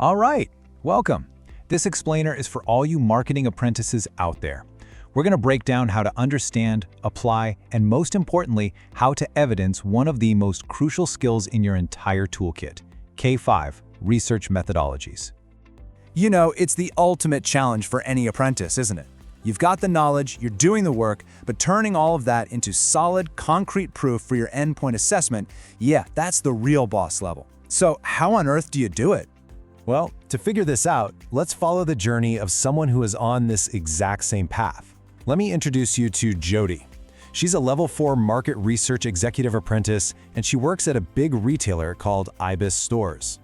All right, welcome. This explainer is for all you marketing apprentices out there. We're going to break down how to understand, apply, and most importantly, how to evidence one of the most crucial skills in your entire toolkit, K5, Research Methodologies. You know, it's the ultimate challenge for any apprentice, isn't it? You've got the knowledge, you're doing the work, but turning all of that into solid, concrete proof for your endpoint assessment, yeah, that's the real boss level. So how on earth do you do it? Well, to figure this out, let's follow the journey of someone who is on this exact same path. Let me introduce you to Jody. She's a Level 4 Market Research Executive Apprentice, and she works at a big retailer called Ibis Stores.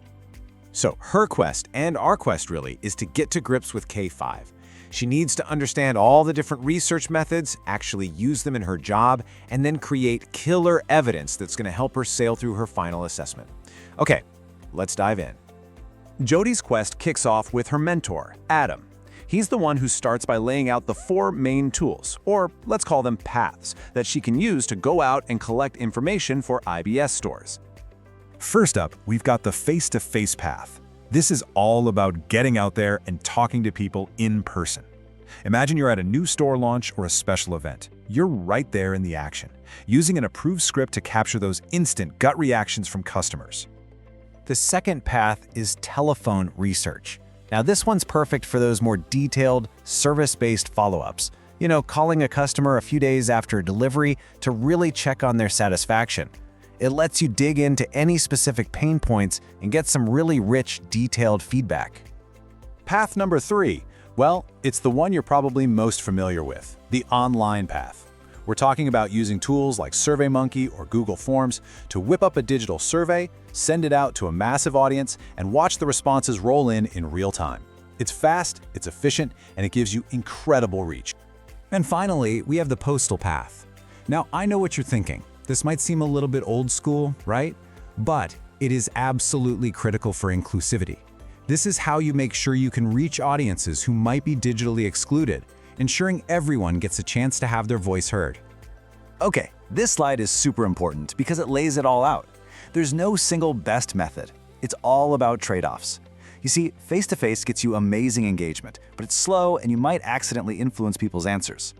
So her quest, and our quest really, is to get to grips with K5. She needs to understand all the different research methods, actually use them in her job, and then create killer evidence that's going to help her sail through her final assessment. Okay, let's dive in. Jody's quest kicks off with her mentor, Adam. He's the one who starts by laying out the 4 main tools, or let's call them paths, that she can use to go out and collect information for IBS stores. First up, we've got the face-to-face path. This is all about getting out there and talking to people in person. Imagine you're at a new store launch or a special event. You're right there in the action, using an approved script to capture those instant gut reactions from customers. The second path is telephone research. Now this one's perfect for those more detailed, service-based follow-ups. You know, calling a customer a few days after delivery to really check on their satisfaction. It lets you dig into any specific pain points and get some really rich, detailed feedback. Path number 3. Well, it's the one you're probably most familiar with, the online path. We're talking about using tools like SurveyMonkey or Google Forms to whip up a digital survey, send it out to a massive audience, and watch the responses roll in real time. It's fast, it's efficient, and it gives you incredible reach. And finally, we have the Postal path. Now, I know what you're thinking. This might seem a little bit old school, right? But it is absolutely critical for inclusivity. This is how you make sure you can reach audiences who might be digitally excluded, ensuring everyone gets a chance to have their voice heard. Okay, this slide is super important because it lays it all out. There's no single best method. It's all about trade-offs. You see, face-to-face gets you amazing engagement, but it's slow and you might accidentally influence people's answers.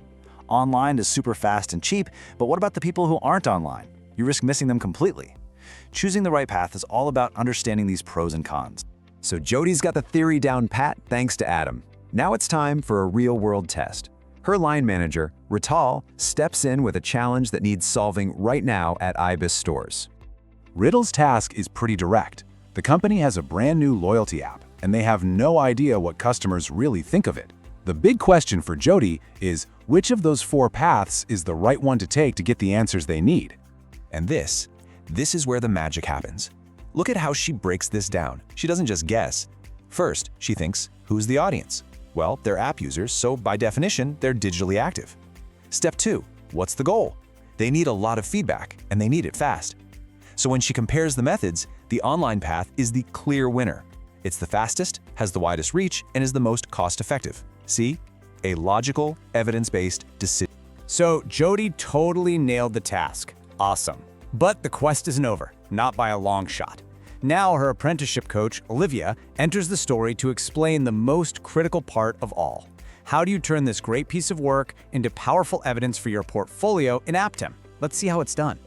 Online is super fast and cheap, but what about the people who aren't online? You risk missing them completely. Choosing the right path is all about understanding these pros and cons. So Jody's got the theory down pat thanks to Adam. Now it's time for a real-world test. Her line manager, Rital, steps in with a challenge that needs solving right now at Ibis stores. Riddle's task is pretty direct. The company has a brand new loyalty app, and they have no idea what customers really think of it. The big question for Jody is, which of those 4 paths is the right one to take to get the answers they need? And this is where the magic happens. Look at how she breaks this down. She doesn't just guess. First, she thinks, who's the audience? Well, they're app users, so by definition, they're digitally active. Step 2, what's the goal? They need a lot of feedback, and they need it fast. So when she compares the methods, the online path is the clear winner. It's the fastest, has the widest reach, and is the most cost-effective. See? A logical, evidence-based decision. So Jody totally nailed the task. Awesome. But the quest isn't over, not by a long shot. Now her apprenticeship coach, Olivia, enters the story to explain the most critical part of all. How do you turn this great piece of work into powerful evidence for your portfolio in Aptem? Let's see how it's done.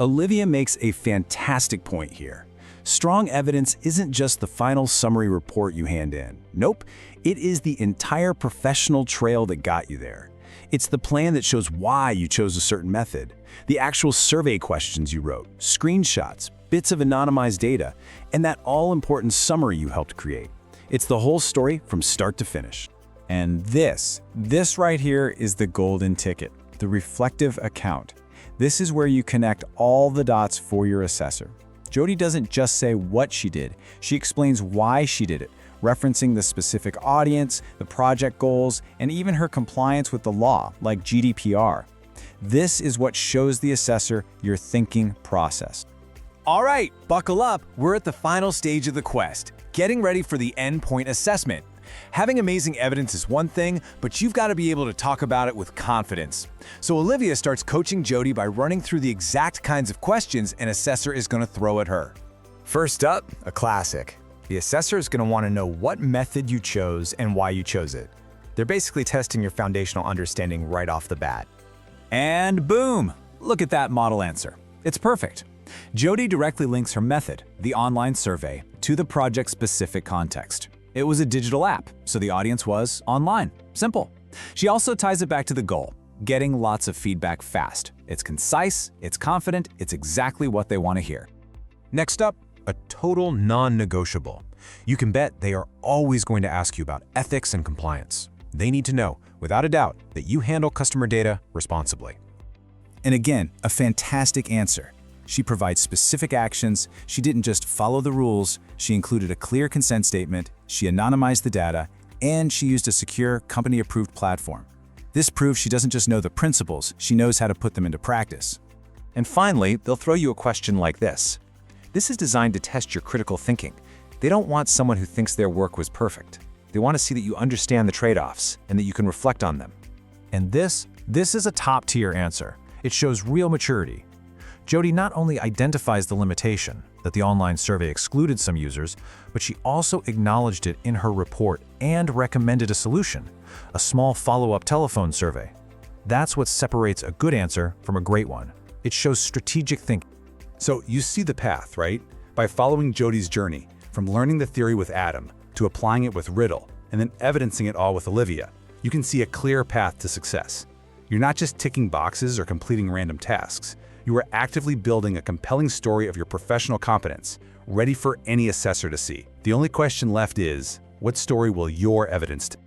Olivia makes a fantastic point here. Strong evidence isn't just the final summary report you hand in. Nope, it is the entire professional trail that got you there. It's the plan that shows why you chose a certain method, the actual survey questions you wrote, screenshots, bits of anonymized data, and that all-important summary you helped create. It's the whole story from start to finish. And this right here is the golden ticket, the reflective account. This is where you connect all the dots for your assessor. Jody doesn't just say what she did, she explains why she did it, referencing the specific audience, the project goals, and even her compliance with the law, like GDPR. This is what shows the assessor your thinking process. All right, buckle up. We're at the final stage of the quest, getting ready for the endpoint assessment. Having amazing evidence is one thing, but you've got to be able to talk about it with confidence. So Olivia starts coaching Jody by running through the exact kinds of questions an assessor is going to throw at her. First up, a classic. The assessor is going to want to know what method you chose and why you chose it. They're basically testing your foundational understanding right off the bat. And boom! Look at that model answer. It's perfect. Jody directly links her method, the online survey, to the project-specific context. It was a digital app, so the audience was online. Simple. She also ties it back to the goal, getting lots of feedback fast. It's concise, it's confident, it's exactly what they want to hear. Next up, a total non-negotiable. You can bet they are always going to ask you about ethics and compliance. They need to know, without a doubt, that you handle customer data responsibly. And again, a fantastic answer. She provides specific actions. She didn't just follow the rules. She included a clear consent statement. She anonymized the data, and she used a secure, company-approved platform. This proves she doesn't just know the principles, she knows how to put them into practice. And finally, they'll throw you a question like this. This is designed to test your critical thinking. They don't want someone who thinks their work was perfect. They want to see that you understand the trade-offs and that you can reflect on them. And this is a top-tier answer. It shows real maturity. Jody not only identifies the limitation, that the online survey excluded some users, but she also acknowledged it in her report and recommended a solution, a small follow-up telephone survey. That's what separates a good answer from a great one. It shows strategic thinking. So you see the path, right? By following Jody's journey, from learning the theory with Adam to applying it with Riddle, and then evidencing it all with Olivia, you can see a clear path to success. You're not just ticking boxes or completing random tasks. You are actively building a compelling story of your professional competence, ready for any assessor to see. The only question left is, what story will your evidence tell?